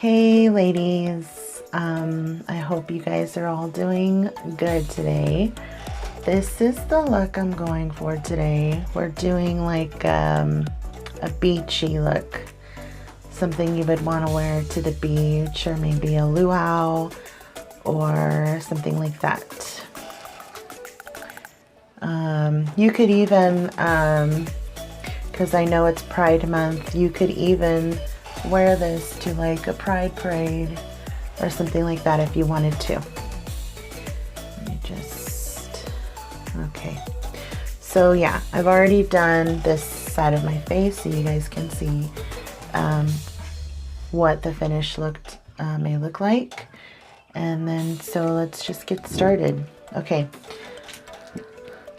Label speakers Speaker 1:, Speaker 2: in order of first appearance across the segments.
Speaker 1: Hey ladies, I hope you guys are all doing good today. This is the look I'm going for today. We're doing like a beachy look, something you would want to wear to the beach, or maybe a luau or something like that. You could even, because I know it's Pride Month, you could even wear this to like a pride parade or something like that if you wanted to. Let me just, okay. So yeah, I've already done this side of my face so you guys can see what the finish may look like. And then, so let's just get started. Okay.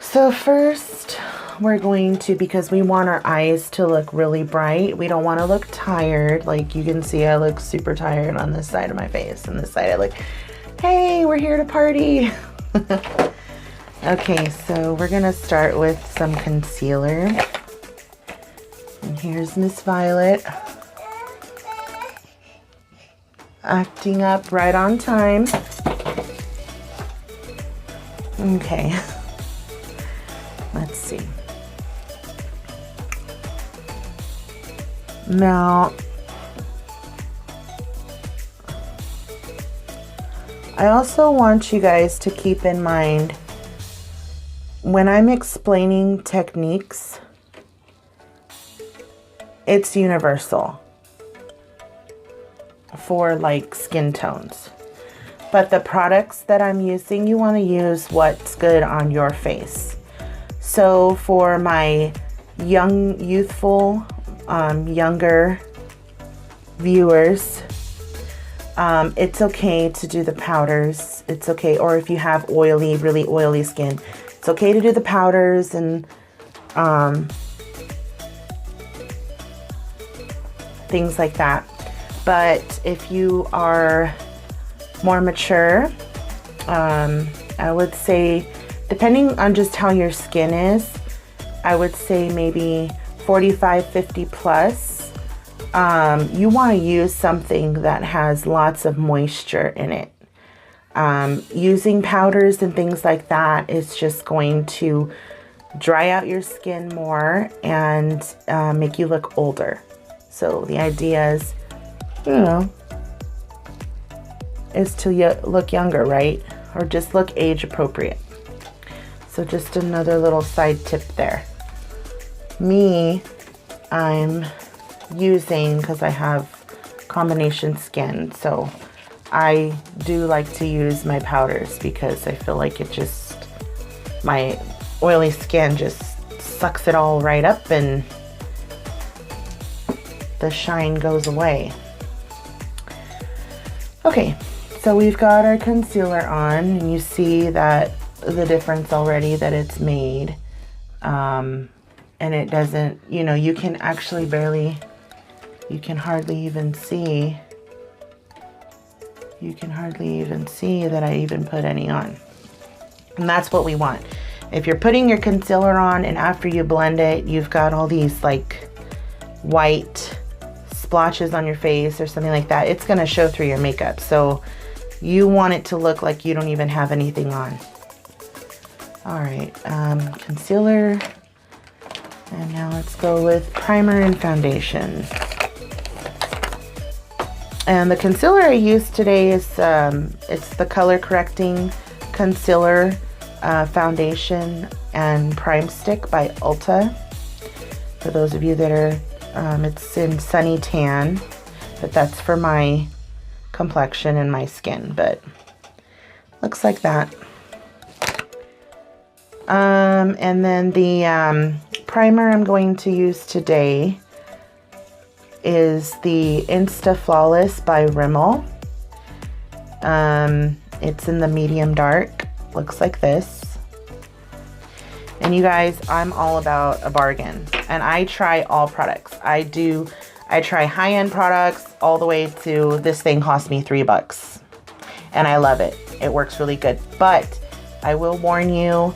Speaker 1: So first we're going to, because we want our eyes to look really bright, we don't want to look tired. Like you can see I look super tired on this side of my face, and this side I look, hey, we're here to party. Okay, so we're gonna start with some concealer. And here's Miss Violet, acting up right on time. Okay. Let's see. Now, I also want you guys to keep in mind when I'm explaining techniques, it's universal for like skin tones. But the products that I'm using, you want to use what's good on your face. So for my youthful, younger viewers, it's okay to do the powders. It's okay, or if you have oily, really oily skin, it's okay to do the powders and things like that. But if you are more mature, I would say, depending on just how your skin is, I would say maybe 45, 50 plus. You want to use something that has lots of moisture in it. Using powders and things like that is just going to dry out your skin more and make you look older. So the idea is, you know, is to look younger, right? Or just look age appropriate. So just another little side tip there. I'm using, because I have combination skin, so I do like to use my powders because I feel like it just, my oily skin just sucks it all right up and the shine goes away. Okay, so we've got our concealer on, and you see that the difference already that it's made, and it doesn't, you know, you can actually barely, you can hardly even see that I even put any on. And that's what we want. If you're putting your concealer on and after you blend it, you've got all these like white splotches on your face or something like that, it's going to show through your makeup. So you want it to look like you don't even have anything on. All right, concealer, and now let's go with primer and foundation. And the concealer I used today is, it's the color correcting concealer, foundation and prime stick by Ulta. For those of you that are, it's in Sunny Tan, but that's for my complexion and my skin, but looks like that. And then the primer I'm going to use today is the Insta Flawless by Rimmel. It's in the medium dark, looks like this. And you guys, I'm all about a bargain, and I try all products. I try high-end products all the way to, this thing cost me $3 and I love it. It works really good, but I will warn you,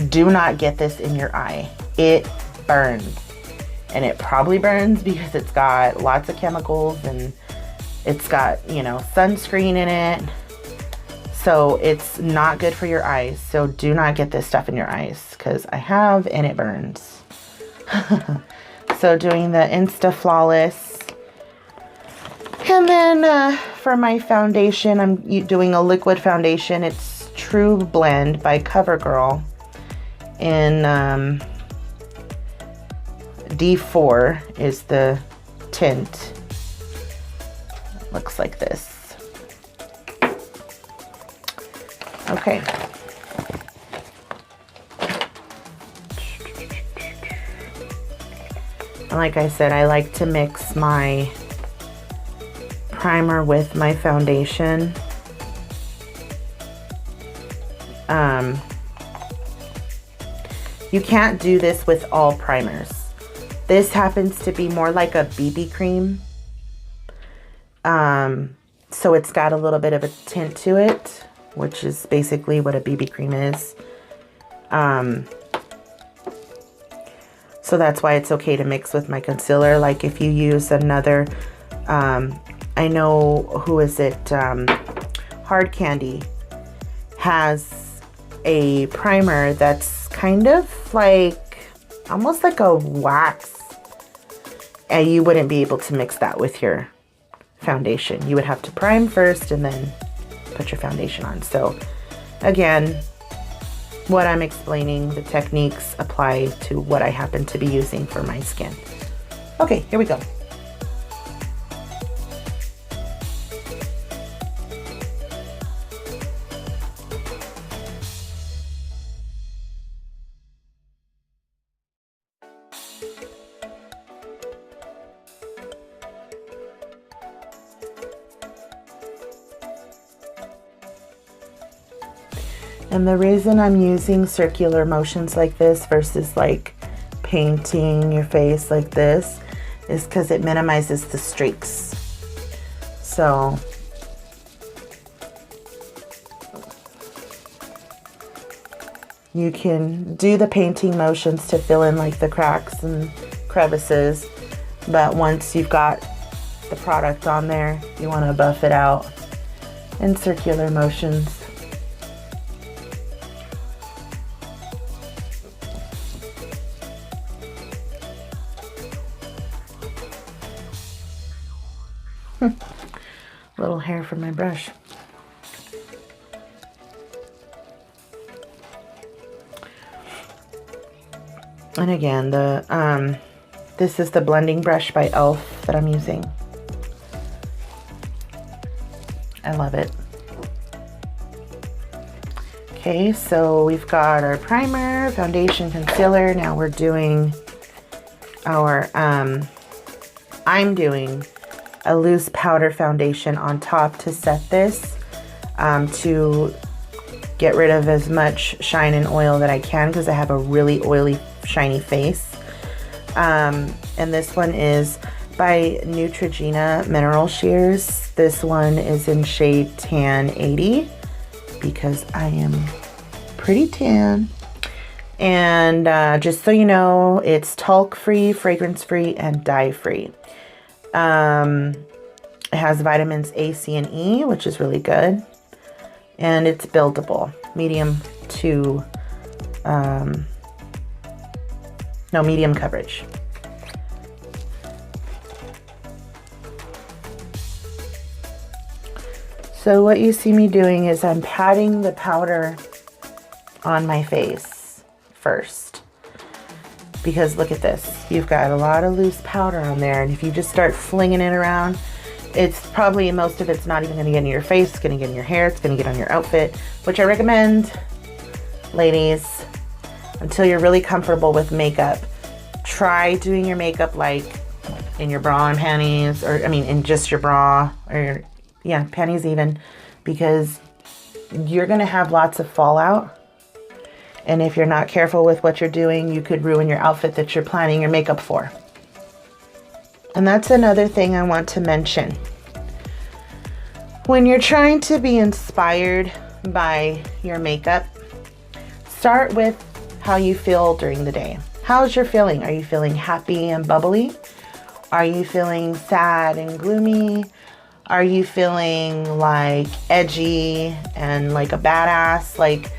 Speaker 1: do not get this in your eye. It burns. and it probably burns because it's got lots of chemicals and it's got, you know, sunscreen in it. So it's not good for your eyes. So do not get this stuff in your eyes, because I have and it burns. So doing the Insta Flawless. And then for my foundation, I'm doing a liquid foundation. It's True Blend by CoverGirl in D4 is the tint. Looks like this. Okay. And like I said, I like to mix my primer with my foundation. You can't do this with all primers. This happens to be more like a BB cream. So it's got a little bit of a tint to it, which is basically what a BB cream is. So that's why it's okay to mix with my concealer. Like if you use another, I know, who is it? Hard Candy has a primer that's kind of like, almost like a wax. And you wouldn't be able to mix that with your foundation. You would have to prime first and then put your foundation on. So again, what I'm explaining, the techniques apply to what I happen to be using for my skin. Okay, here we go. And the reason I'm using circular motions like this versus like painting your face like this is because it minimizes the streaks. So you can do the painting motions to fill in like the cracks and crevices, but once you've got the product on there, you want to buff it out in circular motions. Little hair from my brush. And again, the this is the blending brush by e.l.f. that I'm using. I love it. Okay, so we've got our primer, foundation, concealer. Now we're doing our I'm doing a loose powder foundation on top to set this, to get rid of as much shine and oil that I can, because I have a really oily, shiny face. And this one is by Neutrogena Mineral Shears. This one is in shade Tan 80, because I am pretty tan. And just so you know, it's talc free, fragrance free, and dye free. It has vitamins A, C, and E, which is really good. And it's buildable, medium coverage. So what you see me doing is I'm patting the powder on my face first. Because look at this, you've got a lot of loose powder on there, and if you just start flinging it around, it's probably, most of it's not even going to get in your face, it's going to get in your hair, it's going to get on your outfit, which I recommend, ladies, until you're really comfortable with makeup. Try doing your makeup like in your bra and panties, or I mean in just your bra, or yeah, panties even, because you're going to have lots of fallout. And if you're not careful with what you're doing, you could ruin your outfit that you're planning your makeup for. And that's another thing I want to mention. When you're trying to be inspired by your makeup, start with how you feel during the day. how's your feeling? Are you feeling happy and bubbly? Are you feeling sad and gloomy? Are you feeling like edgy and like a badass? Like,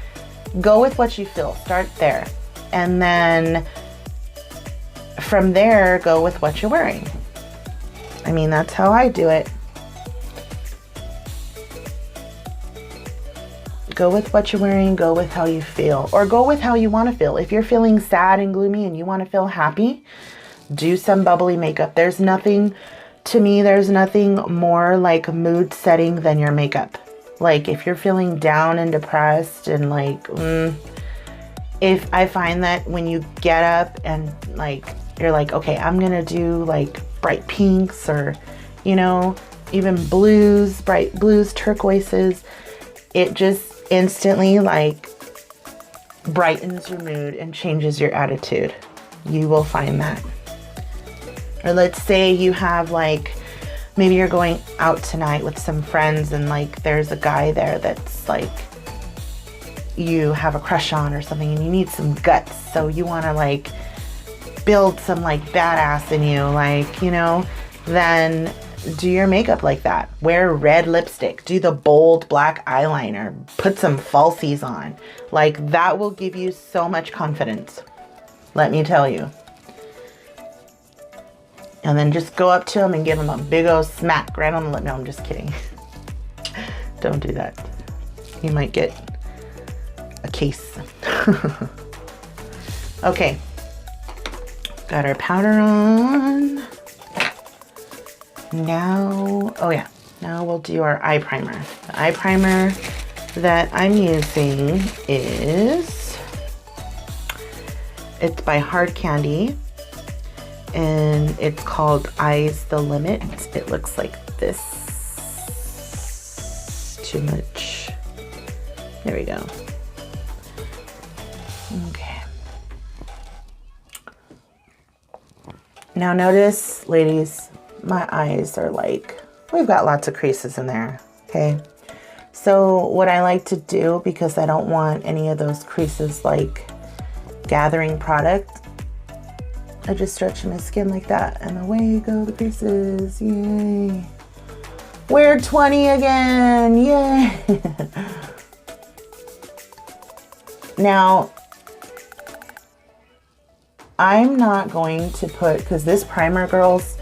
Speaker 1: go with what you feel. Start there. And then from there, go with what you're wearing. I mean, that's how I do it. Go with what you're wearing, go with how you feel, or go with how you want to feel. If you're feeling sad and gloomy and you want to feel happy, do some bubbly makeup. There's nothing more like mood setting than your makeup. Like if you're feeling down and depressed and like, if I find that when you get up and like, you're like, okay, I'm going to do like bright pinks or, you know, even blues, bright blues, turquoises, it just instantly like brightens your mood and changes your attitude. You will find that. Or let's say you have like, maybe you're going out tonight with some friends and like there's a guy there that's like you have a crush on or something and you need some guts. So you want to like build some like badass in you, like, you know, then do your makeup like that. Wear red lipstick, do the bold black eyeliner, put some falsies on. Like that will give you so much confidence. Let me tell you. And then just go up to him and give him a big old smack right on the lip. No, I'm just kidding. Don't do that. You might get a case. Okay. Got our powder on. Now, oh yeah, now we'll do our eye primer. The eye primer that I'm using is, it's by Hard Candy, and it's called Eyes the Limit. It looks like this. Too much. There we go. Okay. Now notice, ladies, my eyes are like, we've got lots of creases in there, okay? So what I like to do, because I don't want any of those creases like gathering product, I just stretch my skin like that and away go the creases, yay. We're 20 again, yay. Now, I'm not going to put, because this primer, girls,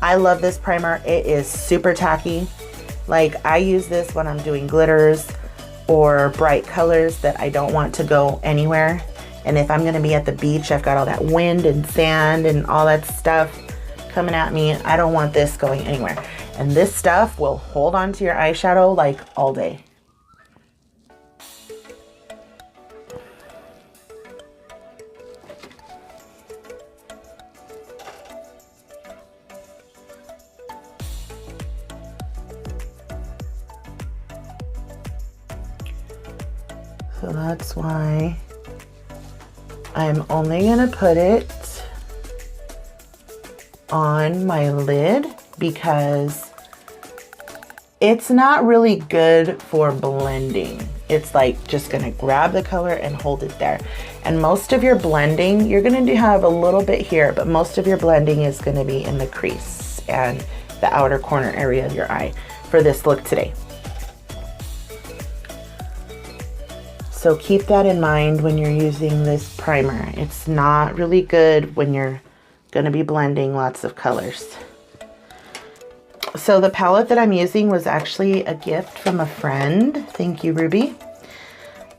Speaker 1: I love this primer. It is super tacky. Like I use this when I'm doing glitters or bright colors that I don't want to go anywhere. And if I'm gonna be at the beach, I've got all that wind and sand and all that stuff coming at me. I don't want this going anywhere. And this stuff will hold on to your eyeshadow like all day. So that's why I'm only gonna put it on my lid, because it's not really good for blending. It's like just gonna grab the color and hold it there. And most of your blending, you're gonna have a little bit here, but most of your blending is gonna be in the crease and the outer corner area of your eye for this look today. So keep that in mind when you're using this primer. It's not really good when you're gonna be blending lots of colors. So the palette that I'm using was actually a gift from a friend. Thank you, Ruby.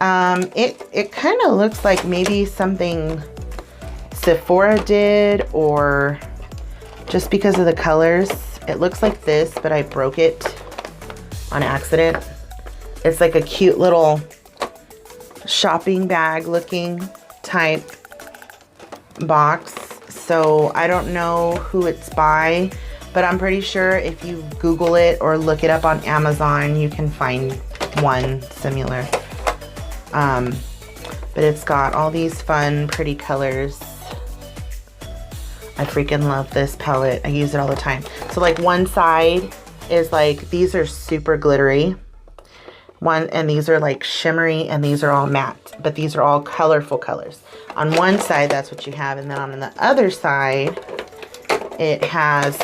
Speaker 1: It kind of looks like maybe something Sephora did, or just because of the colors. It looks like this, but I broke it on accident. It's like a cute little shopping bag looking type box. So I don't know who it's by, but I'm pretty sure if you Google it or look it up on Amazon, you can find one similar. But it's got all these fun, pretty colors. I freaking love this palette. I use it all the time. So like one side is like, these are super glittery. And these are like shimmery, and these are all matte, but these are all colorful colors. On one side, that's what you have, and then on the other side, it has,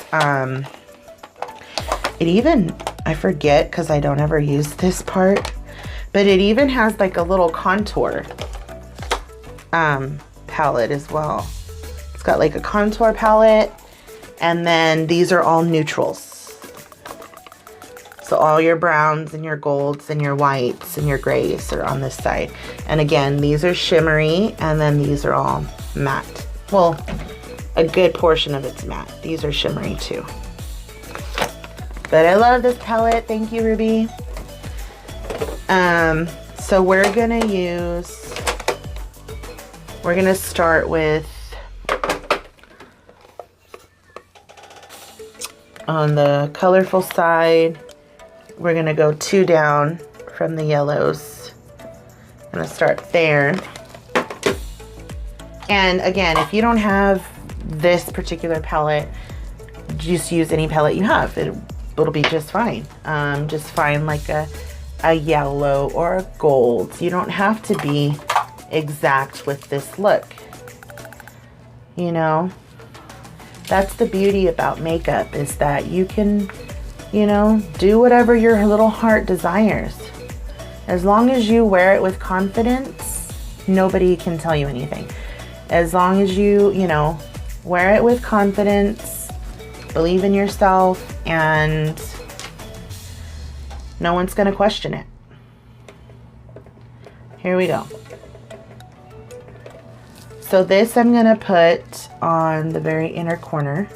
Speaker 1: it even, I forget because I don't ever use this part, but it even has like a little contour palette as well. It's got like a contour palette, and then these are all neutrals. So all your browns and your golds and your whites and your grays are on this side. And again, these are shimmery, and then these are all matte. Well, a good portion of it's matte. These are shimmery too. But I love this palette. Thank you, Ruby. So we're gonna start with, on the colorful side, we're gonna go 2 down from the yellows. I'm gonna start there. And again, if you don't have this particular palette, just use any palette you have. It'll be just fine. Just find like a yellow or a gold. You don't have to be exact with this look. You know, that's the beauty about makeup, is that you can, you know, do whatever your little heart desires. As long as you wear it with confidence, nobody can tell you anything. As long as you know, wear it with confidence, believe in yourself, and no one's gonna question it. Here we go. So this I'm gonna put on the very inner corner.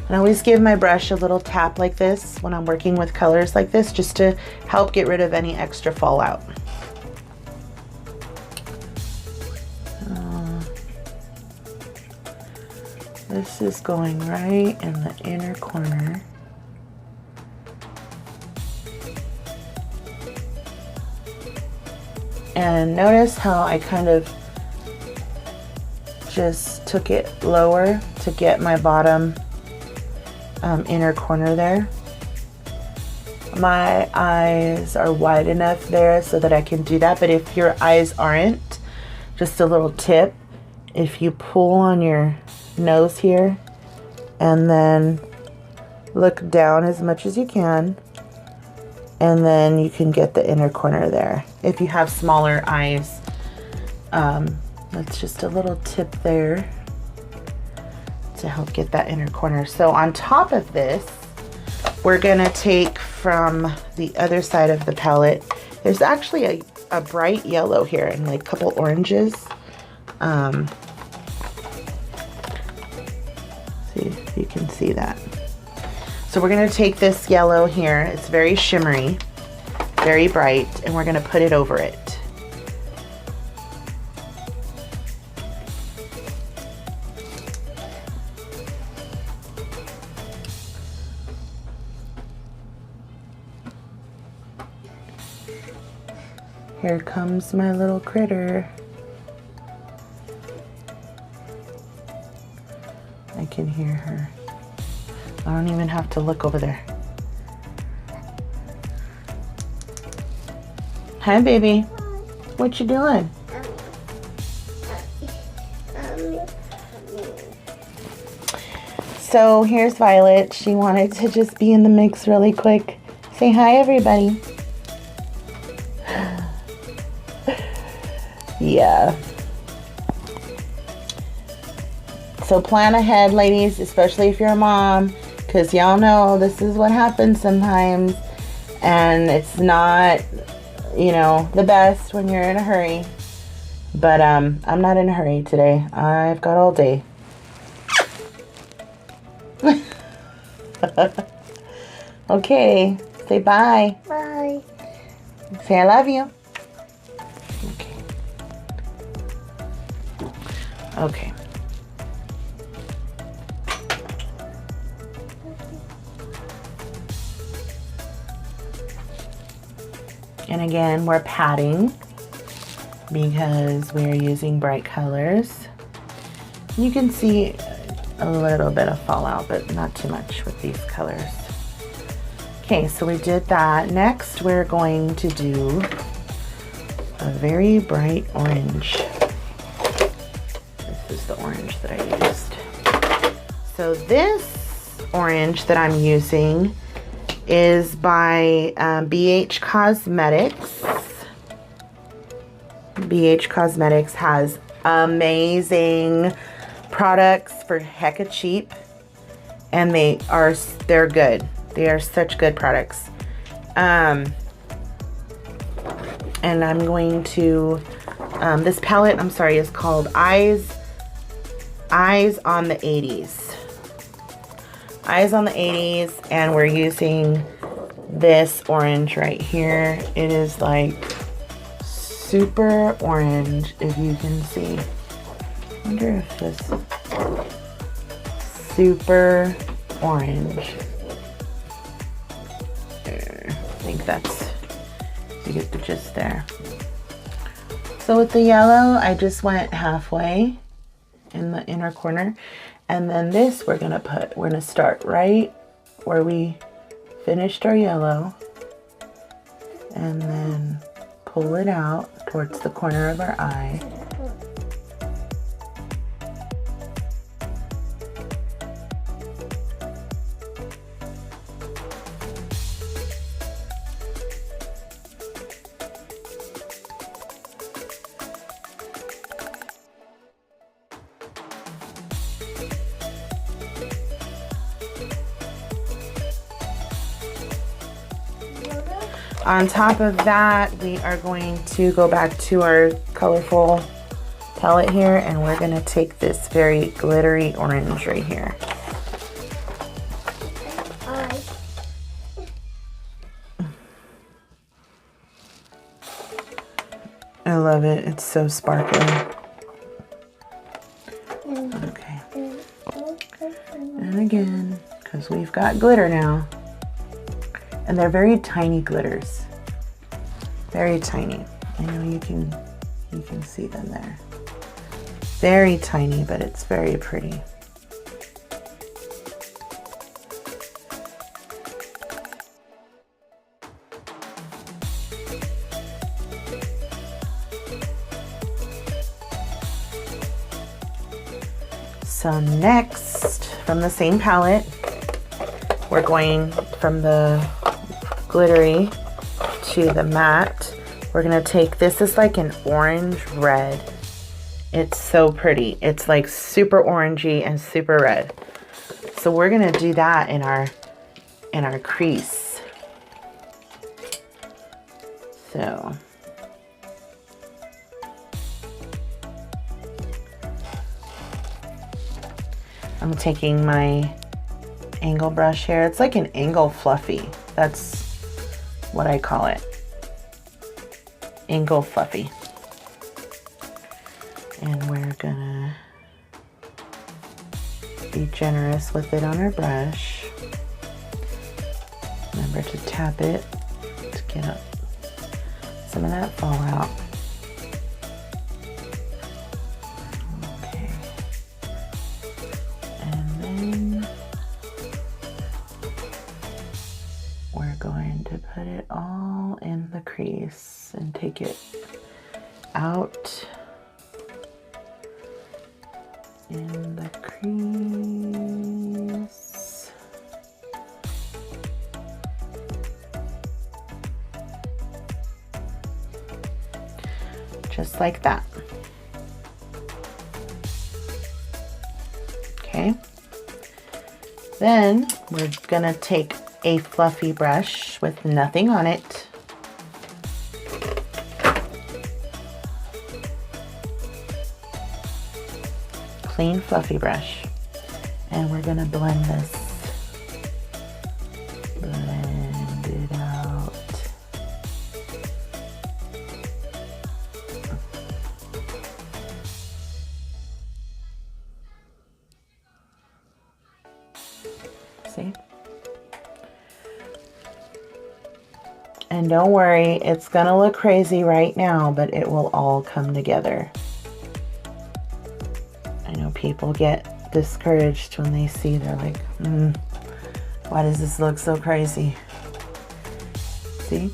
Speaker 1: I always give my brush a little tap like this when I'm working with colors like this, just to help get rid of any extra fallout. This is going right in the inner corner. And notice how I kind of just took it lower to get my bottom inner corner there. My eyes are wide enough there so that I can do that, but if your eyes aren't, just a little tip, if you pull on your nose here and then look down as much as you can, and then you can get the inner corner there. If you have smaller eyes, that's just a little tip there to help get that inner corner. So on top of this, we're gonna take from the other side of the palette. There's actually a bright yellow here and like a couple oranges. See if you can see that. So we're gonna take this yellow here. It's very shimmery, very bright, and we're gonna put it over it. Here comes my little critter. I can hear her. I don't even have to look over there. Hi, baby. What you doing? So here's Violet. She wanted to just be in the mix really quick. Say hi, everybody. Yeah. So plan ahead, ladies, especially if you're a mom, because y'all know this is what happens sometimes, and it's not, you know, the best when you're in a hurry. But I'm not in a hurry today. I've got all day. Okay, say bye.
Speaker 2: Bye.
Speaker 1: Say I love you. Okay. Okay. And again, we're patting because we're using bright colors. You can see a little bit of fallout, but not too much with these colors. Okay, so we did that. Next, we're going to do a very bright orange. This is the orange that I used. So this orange that I'm using is by BH Cosmetics. BH Cosmetics has amazing products for hecka cheap, and they're good. They are such good products. And I'm going to this palette, I'm sorry, is called Eyes on the 80s. Eyes on the 80s, and we're using this orange right here. It is like super orange, if you can see. I wonder if this super orange. I think you get the gist there. So with the yellow, I just went halfway in the inner corner. And then this we're gonna start right where we finished our yellow, and then pull it out towards the corner of our eye. On top of that, we are going to go back to our colorful palette here, and we're going to take this very glittery orange right here. I love it. It's so sparkly. Okay. And again, because we've got glitter now. And they're very tiny glitters. Very tiny. I know you can see them there. Very tiny, but it's very pretty. So next, from the same palette, we're going from the glittery to the matte. We're gonna take, this is like an orange red. It's so pretty. It's like super orangey and super red. So we're gonna do that in our crease. So I'm taking my angle brush here. It's like an angle fluffy. That's what I call it. Angle fluffy. And we're gonna be generous with it on our brush. Remember to tap it to get up some of that fallout. Okay. And then we're going to put it all in the crease and take it out in the crease. Just like that. Okay. Then we're gonna take a fluffy brush with nothing on it. Clean fluffy brush. And we're gonna blend this. Blend it out. See? And don't worry, it's gonna look crazy right now, but it will all come together. I know people get discouraged when they see, they're like, why does this look so crazy? See?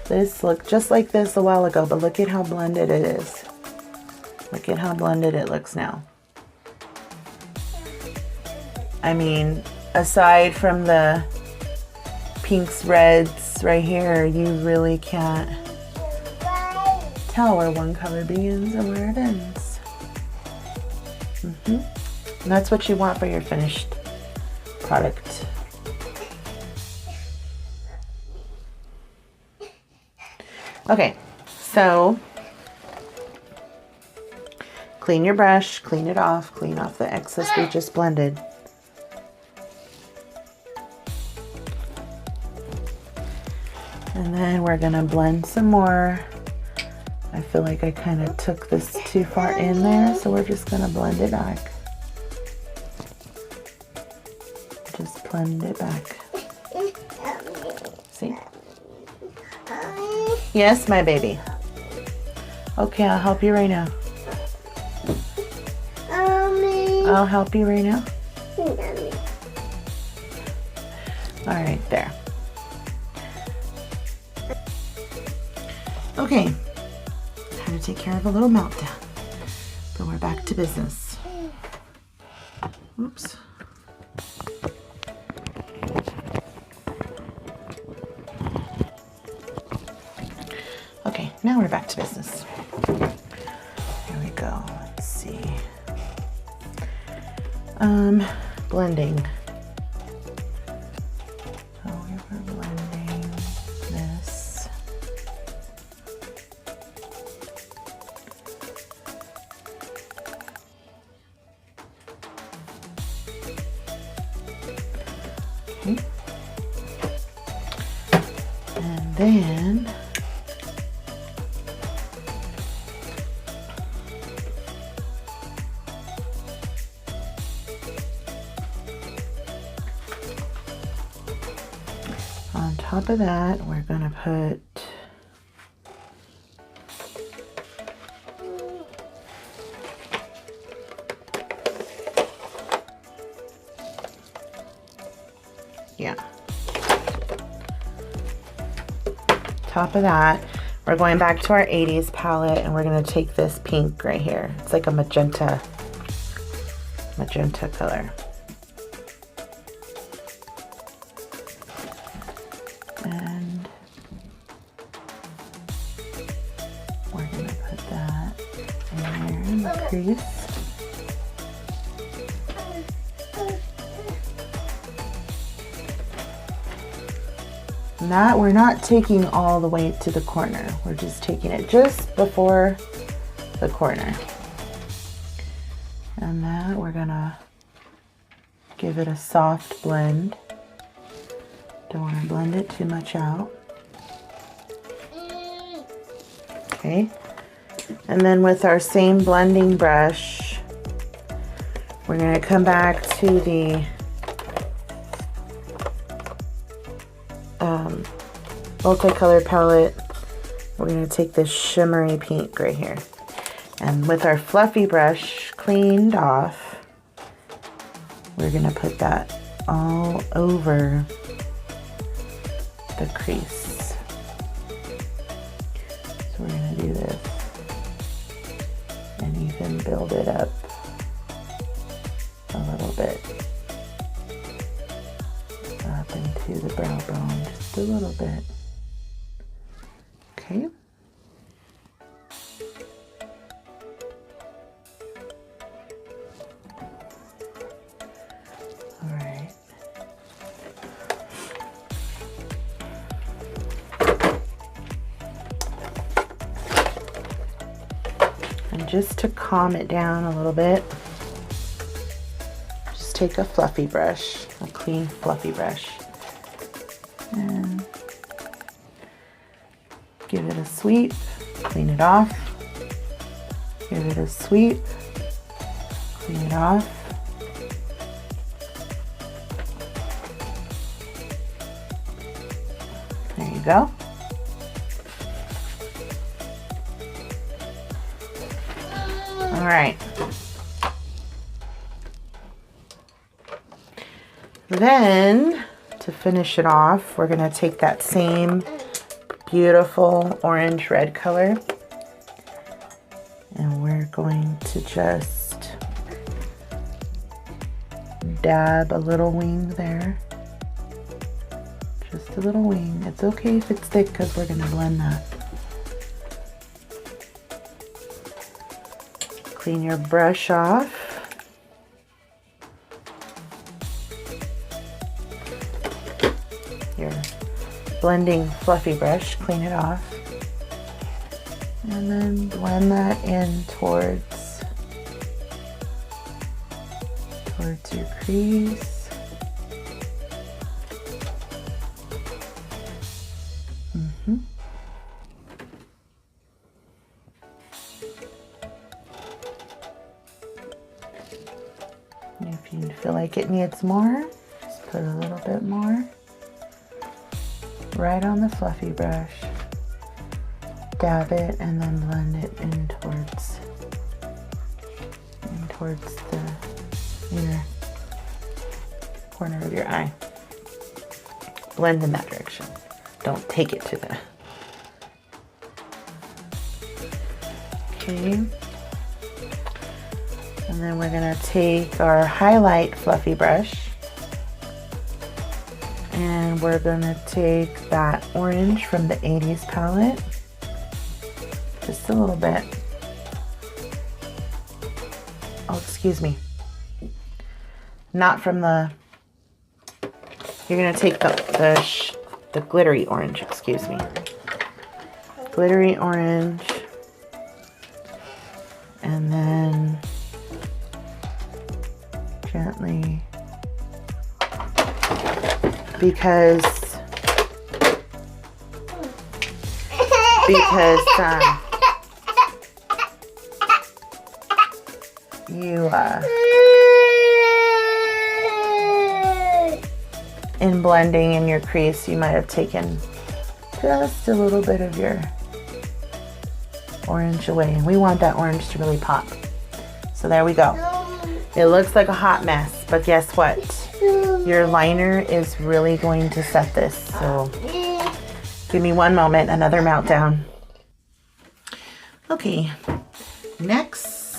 Speaker 1: This looked just like this a while ago, but look at how blended it is. Look at how blended it looks now. I mean, aside from the pinks, reds right here, you really can't tell where one color begins and where it ends. And that's what you want for your finished product. Okay, so clean your brush, clean it off, clean off the excess we just blended. And then we're gonna blend some more. I feel like I kind of took this too far in there, so we're just gonna blend it back. Just blend it back. See? Yes, my baby. Okay, I'll help you right now. I'll help you right now. All right, there. Okay, had to take care of a little meltdown, but we're back to business. Oops. Okay, now we're back to business. Here we go. Let's see. Blending. So we're blending this. Okay. And then on top of that, we're gonna put top of that, we're going back to our 80s palette and we're gonna take this pink right here. It's like a magenta color. And we're gonna put that in there in the crease. We're not taking all the way to the corner. We're just taking it just before the corner. And that we're gonna give it a soft blend. Don't want to blend it too much out. Okay. And then with our same blending brush, we're gonna come back to the multicolored palette. We're going to take this shimmery pink right here, and with our fluffy brush cleaned off, we're going to put that all over the crease. So we're going to do this and even build it up a little bit up into the brow bone, just a little bit. Okay. All right. And just to calm it down a little bit, just take a fluffy brush, a clean fluffy brush, and give it a sweep, clean it off, give it a sweep, clean it off. There you go. All right. Then to finish it off, we're going to take that same beautiful orange red color and we're going to just dab a little wing there. Just a little wing. It's okay if it's thick because we're going to blend that. Clean your brush off. Your blending fluffy brush, clean it off. And then blend that in towards your crease. If you feel like it needs more, just put a little bit more right on the fluffy brush. Dab it and then blend it in towards the inner corner of your eye. Blend in that direction. Don't take it to the... Okay. And then we're gonna take our highlight fluffy brush and we're gonna take that orange from the 80s palette, just a little bit. Oh, excuse me. Not from the, you're gonna take the glittery orange, excuse me. Glittery orange, and then gently, because you in blending in your crease, you might have taken just a little bit of your orange away, and we want that orange to really pop. So there we go. It looks like a hot mess, but guess what? Your liner is really going to set this. So give me one moment, another meltdown. Okay, next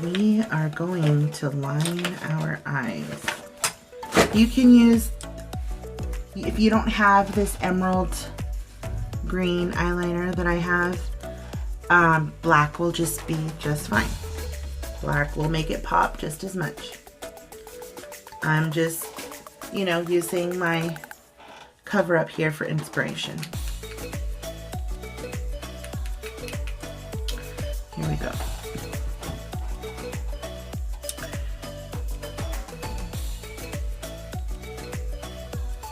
Speaker 1: we are going to line our eyes. You can use, if you don't have this emerald green eyeliner that I have, black will just be just fine. Black will make it pop just as much. I'm just, you know, using my cover up here for inspiration. Here we go.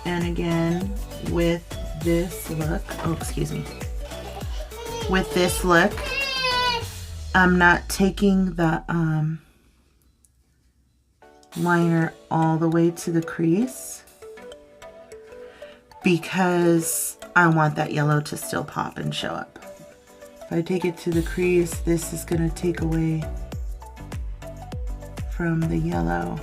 Speaker 1: And again, with this look, oh, excuse me. With this look, I'm not taking the liner all the way to the crease because I want that yellow to still pop and show up. If I take it to the crease, this is going to take away from the yellow.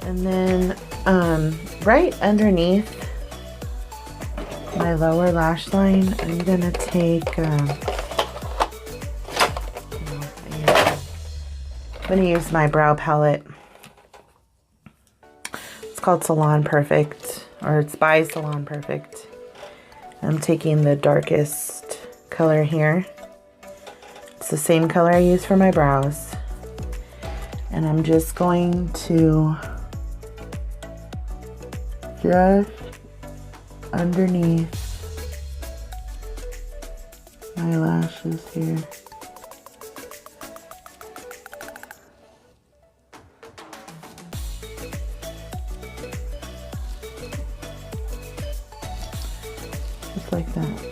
Speaker 1: And then right underneath my lower lash line, I'm gonna take I'm gonna use my brow palette. It's called Salon Perfect, or it's by Salon Perfect. I'm taking the darkest color here. It's the same color I use for my brows. And I'm just going to just underneath my lashes here. Just like that.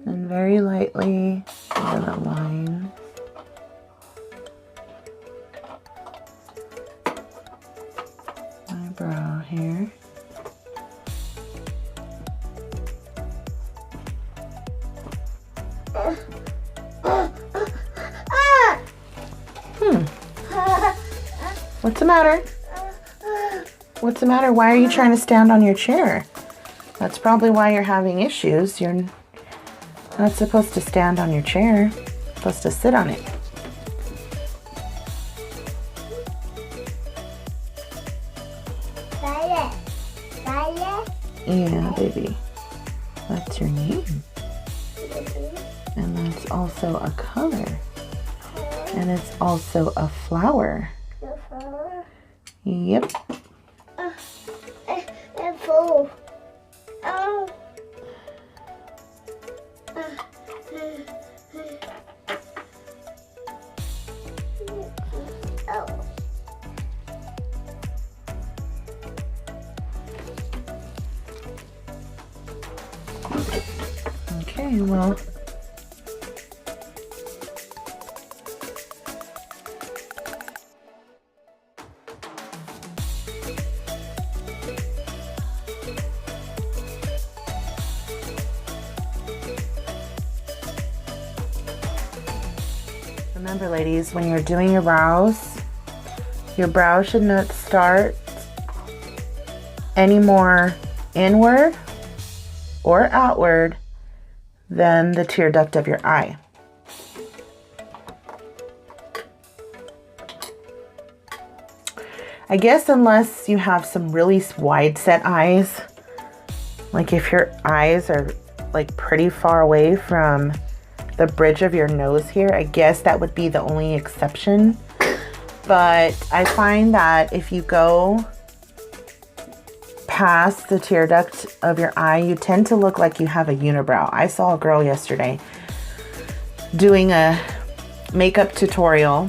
Speaker 1: And very lightly, I'm gonna line my brow here. What's the matter? What's the matter? Why are you trying to stand on your chair? That's probably why you're having issues. You're not supposed to stand on your chair. You're supposed to sit on it.
Speaker 2: Violet. Violet.
Speaker 1: Yeah, baby. That's your name. And that's also a color. And it's also a flower. Yep.
Speaker 2: Full. Oh.
Speaker 1: Okay, well. Remember, ladies, when you're doing your brows should not start any more inward or outward than the tear duct of your eye. I guess unless you have some really wide set eyes, like if your eyes are like pretty far away from the bridge of your nose here, I guess that would be the only exception. But I find that if you go past the tear duct of your eye, you tend to look like you have a unibrow. I saw a girl yesterday doing a makeup tutorial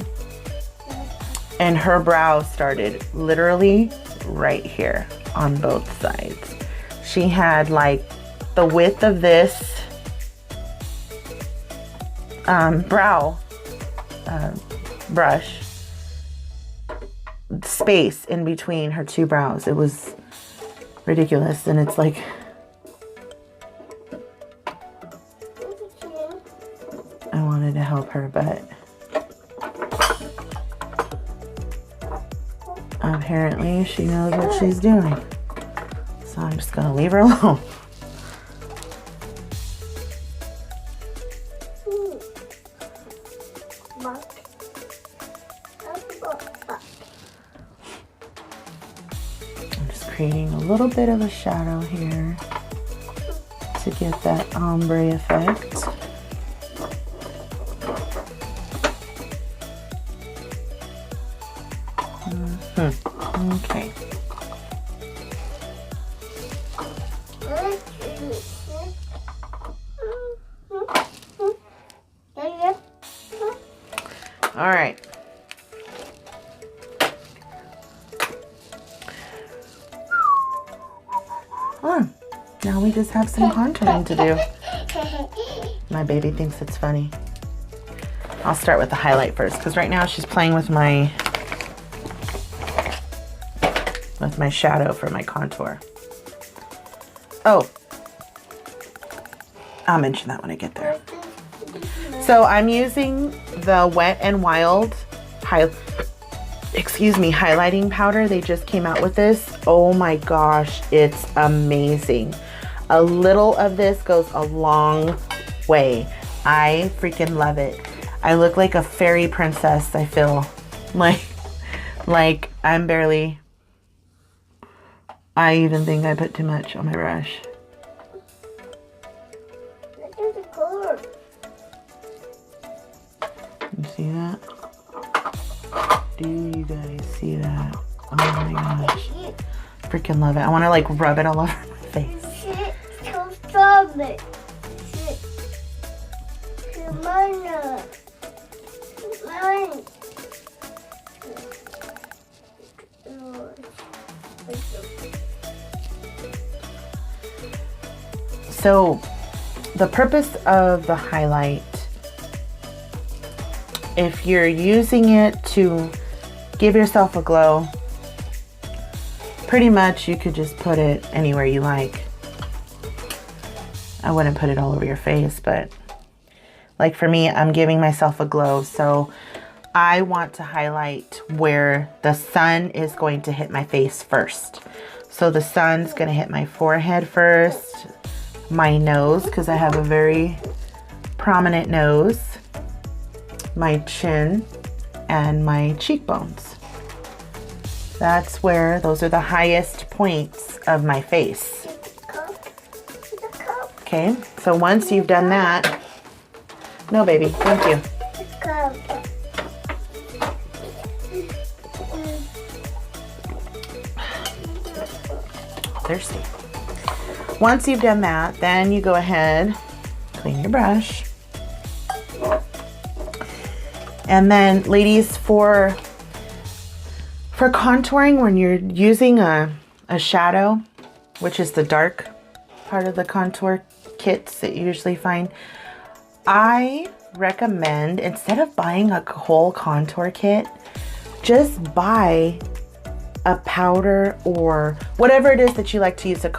Speaker 1: and her brow started literally right here on both sides. She had like the width of this brow brush space in between her two brows. It was ridiculous. And it's like, I wanted to help her, but apparently she knows what she's doing, so I'm just gonna leave her alone. I'm just creating a little bit of a shadow here to get that ombre effect. Okay. All right. Now now we just have some contouring to do. My baby thinks it's funny. I'll start with the highlight first because right now she's playing with my shadow for my contour. Oh, I'll mention that when I get there. So I'm using the Wet n Wild highlighting powder. They just came out with this. Oh my gosh, it's amazing. A little of this goes a long way. I freaking love it. I look like a fairy princess. I feel like I'm barely, I even think I put too much on my brush. You see that? Do you guys see that? Oh my gosh. Freaking love it. I want to like rub it all over my face. So the purpose of the highlight, if you're using it to give yourself a glow, pretty much you could just put it anywhere you like. I wouldn't put it all over your face, but like for me, I'm giving myself a glow. So I want to highlight where the sun is going to hit my face first. So the sun's going to hit my forehead first, my nose, because I have a very prominent nose, my chin, and my cheekbones. That's where, those are the highest points of my face. Okay, so once you've done that, no baby, thank you. Thirsty. Once you've done that, then you go ahead, clean your brush. And then ladies, for contouring, when you're using a shadow, which is the dark part of the contour kits that you usually find, I recommend, instead of buying a whole contour kit, just buy a powder or whatever it is that you like to use to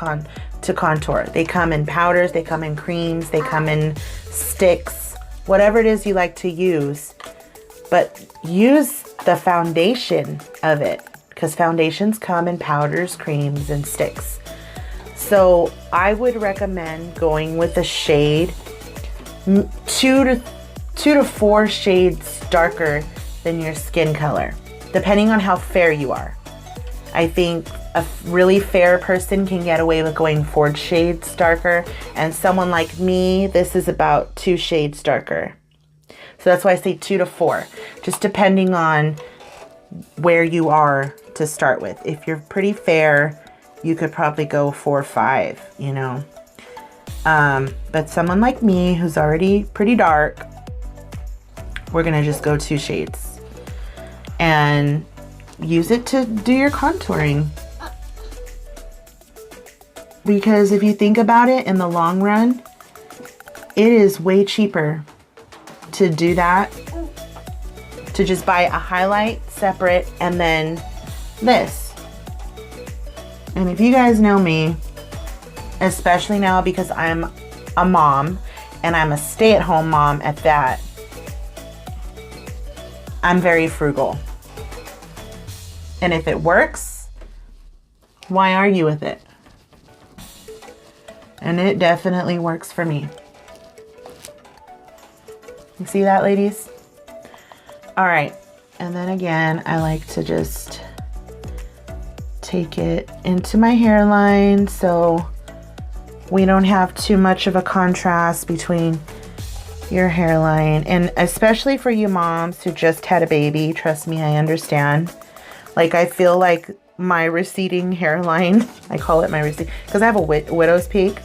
Speaker 1: contour. They come in powders, they come in creams, they come in sticks, whatever it is you like to use. But use the foundation of it, because foundations come in powders, creams, and sticks. So I would recommend going with a shade 2 to 4 shades darker than your skin color, depending on how fair you are. I think a really fair person can get away with going 4 shades darker, and someone like me, this is about 2 shades darker. So that's why I say 2 to 4, just depending on where you are to start with. If you're pretty fair, you could probably go 4 or 5, you know. But someone like me who's already pretty dark, we're gonna just go 2 shades and use it to do your contouring. Because if you think about it, in the long run, it is way cheaper to do that, to just buy a highlight separate and then this. And if you guys know me, especially now because I'm a mom and I'm a stay-at-home mom at that, I'm very frugal. And if it works, why argue with it? And it definitely works for me. You see that, ladies? All right, and then again, I like to just take it into my hairline so we don't have too much of a contrast between your hairline. And especially for you moms who just had a baby, trust me, I understand. Like, I feel like my receding hairline, I call it my receding, because I have a widow's peak.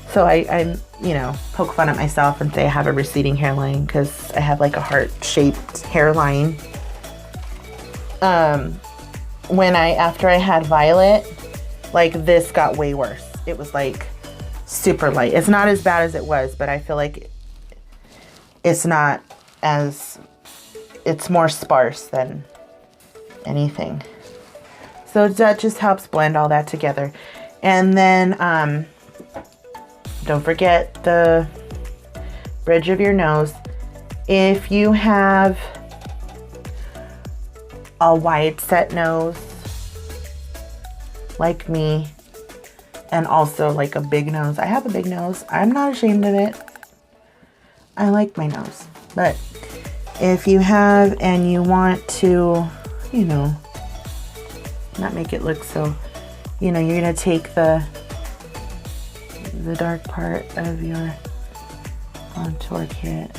Speaker 1: So I you know, poke fun at myself and say I have a receding hairline because I have like a heart-shaped hairline. After I had Violet, like this got way worse. it was like super light. It's not as bad as it was, but I feel like it's not as, it's more sparse than anything. So that just helps blend all that together. And then don't forget the bridge of your nose. If you have a wide set nose like me, and also like a big nose. I have a big nose. I'm not ashamed of it. I like my nose. But if you have and you want to, you know, not make it look so, you know, you're gonna take the dark part of your contour kit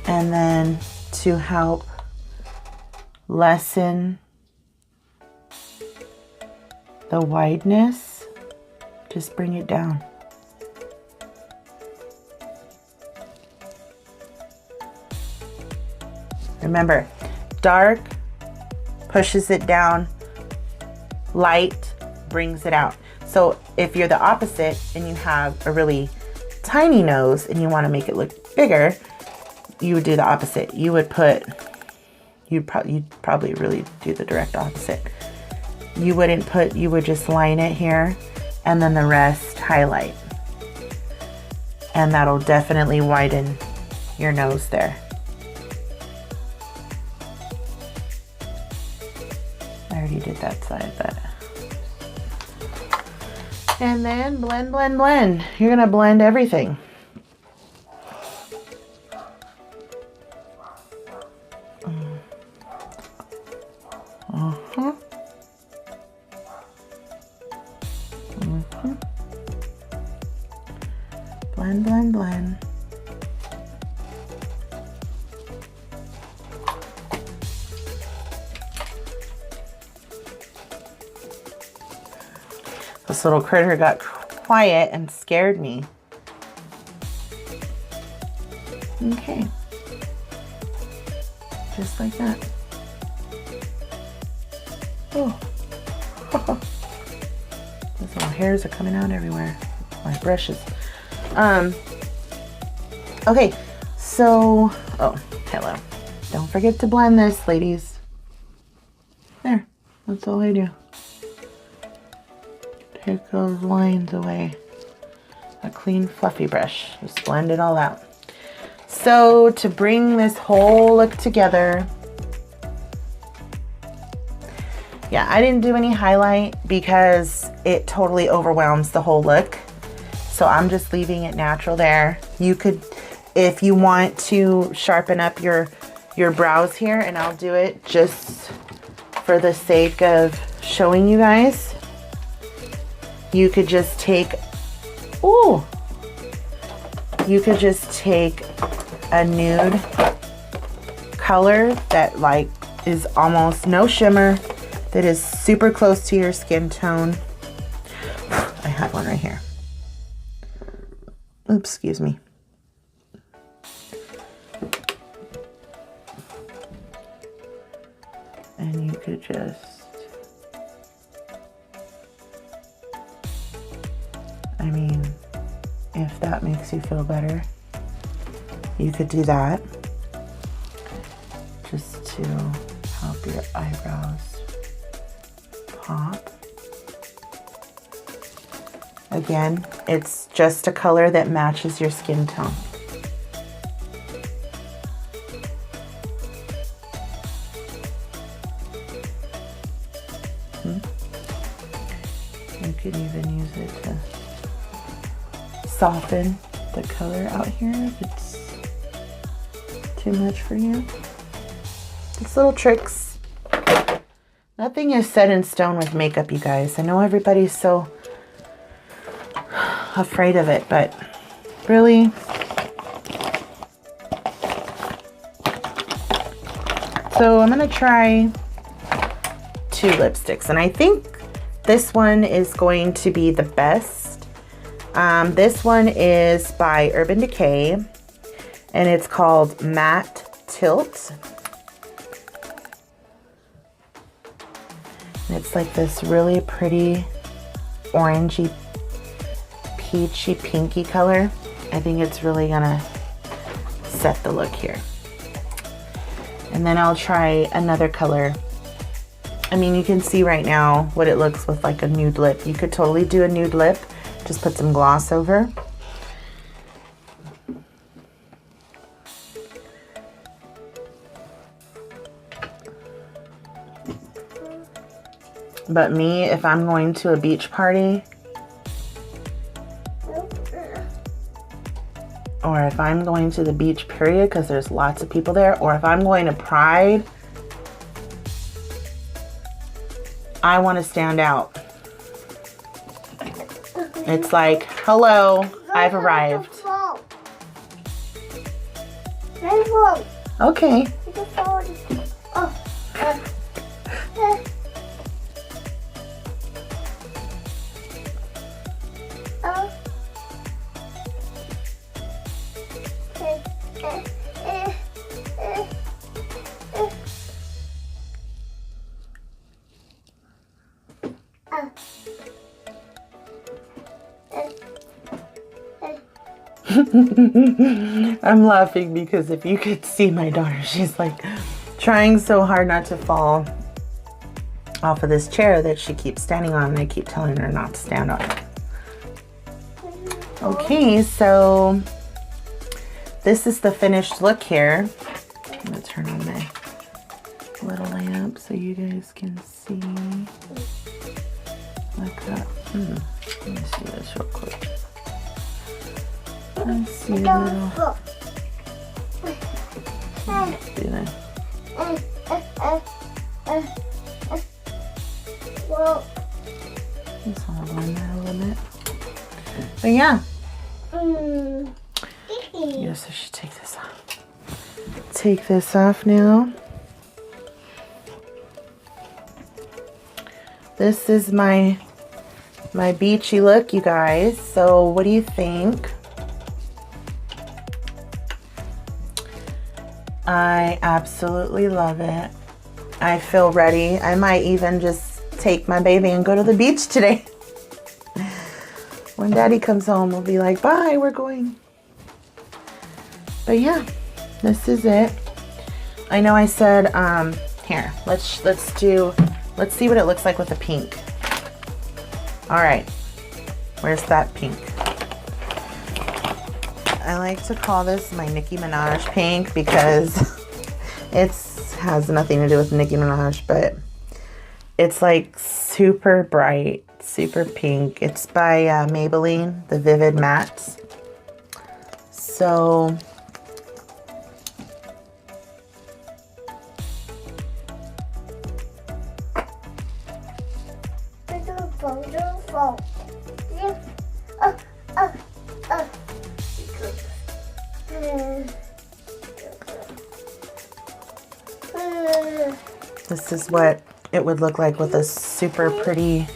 Speaker 1: and then to help lessen the wideness, just bring it down. Remember, dark pushes it down, light brings it out. So if you're the opposite and you have a really tiny nose and you want to make it look bigger, you would do the opposite. You would put, you'd probably really do the direct opposite. You wouldn't put, you would just line it here and then the rest highlight. And that'll definitely widen your nose there. I already did that side, but. And then blend, blend, blend. You're gonna blend everything. Blend, blend, blend. This little critter got quiet and scared me. Okay. Just like that. Oh. Those little hairs are coming out everywhere. My brushes. Okay, so, oh, hello. Don't forget to blend this, ladies. There, that's all I do. Take those lines away. A clean, fluffy brush. Just blend it all out. So, to bring this whole look together, yeah, I didn't do any highlight because it totally overwhelms the whole look. So I'm just leaving it natural there. You could, if you want to sharpen up your brows here, and I'll do it just for the sake of showing you guys. You could just take, ooh, you could just take a nude color that like is almost no shimmer, that is super close to your skin tone. I have one right here. Oops, excuse me. And you could just, I mean, if that makes you feel better, you could do that just to help your eyebrows pop. Again, it's just a color that matches your skin tone. You could even use it to soften the color out here if it's too much for you. It's little tricks. Nothing is set in stone with makeup, you guys. I know everybody's so afraid of it, but really, so I'm gonna try 2 lipsticks, and I think this one is going to be the best. This one is by Urban Decay, and it's called Matte Tilt. And it's like this really pretty orangey, peachy, pinky color. I think it's really gonna set the look here. And then I'll try another color. I mean, you can see right now what it looks with like a nude lip. You could totally do a nude lip, just put some gloss over. But me, if I'm going to a beach party, or if I'm going to the beach period, because there's lots of people there, or if I'm going to Pride, I want to stand out. It's like, hello, I've arrived. Okay. I'm laughing because if you could see my daughter, she's like trying so hard not to fall off of this chair that she keeps standing on, and I keep telling her not to stand on it. Okay, so this is the finished look here. I'm gonna turn on my little lamp so you guys can see. Look up. Let me see this real quick. Let's see a little. Let's do that. Just hold on that a little bit. But yeah. Yes, I should take this off. Take this off now. This is my beachy look, you guys. So what do you think? I absolutely love it. I feel ready. I might even just take my baby and go to the beach today. When Daddy comes home, we'll be like, bye, we're going. But yeah, this is it. I know I said, here, let's see what it looks like with the pink. All right, where's that pink? I like to call this my Nicki Minaj pink because it has nothing to do with Nicki Minaj, but it's like super bright, super pink. It's by Maybelline, the Vivid Mattes. So this is what it would look like with a super pretty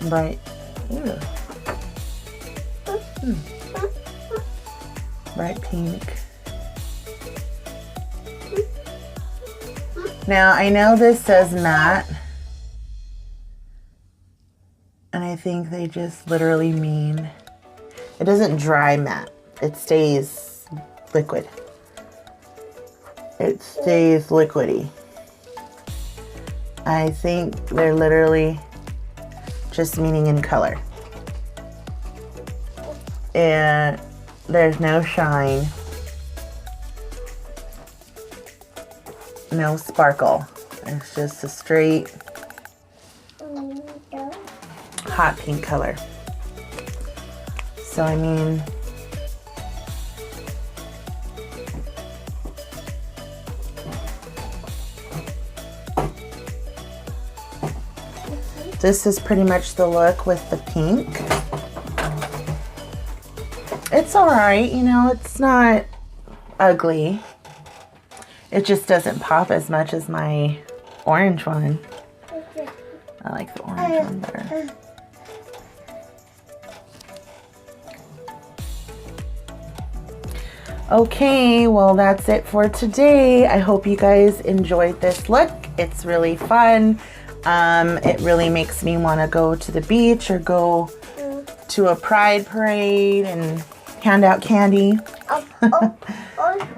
Speaker 1: bright, bright pink. Now I know this says matte, and I think they just literally mean it doesn't dry matte. It stays liquid. It stays liquidy. I think they're literally just meaning in color. And there's no shine, no sparkle. It's just a straight hot pink color. So I mean, this is pretty much the look with the pink. It's all right, you know, it's not ugly. It just doesn't pop as much as my orange one. I like the orange one better. Okay, well, that's it for today. I hope you guys enjoyed this look. It's really fun. It really makes me want to go to the beach or go to a pride parade and hand out candy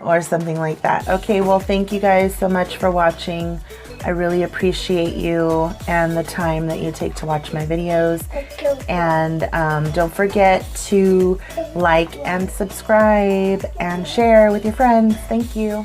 Speaker 1: or something like that. Okay, well, thank you guys so much for watching. I really appreciate you and the time that you take to watch my videos. And don't forget to like and subscribe and share with your friends. Thank you.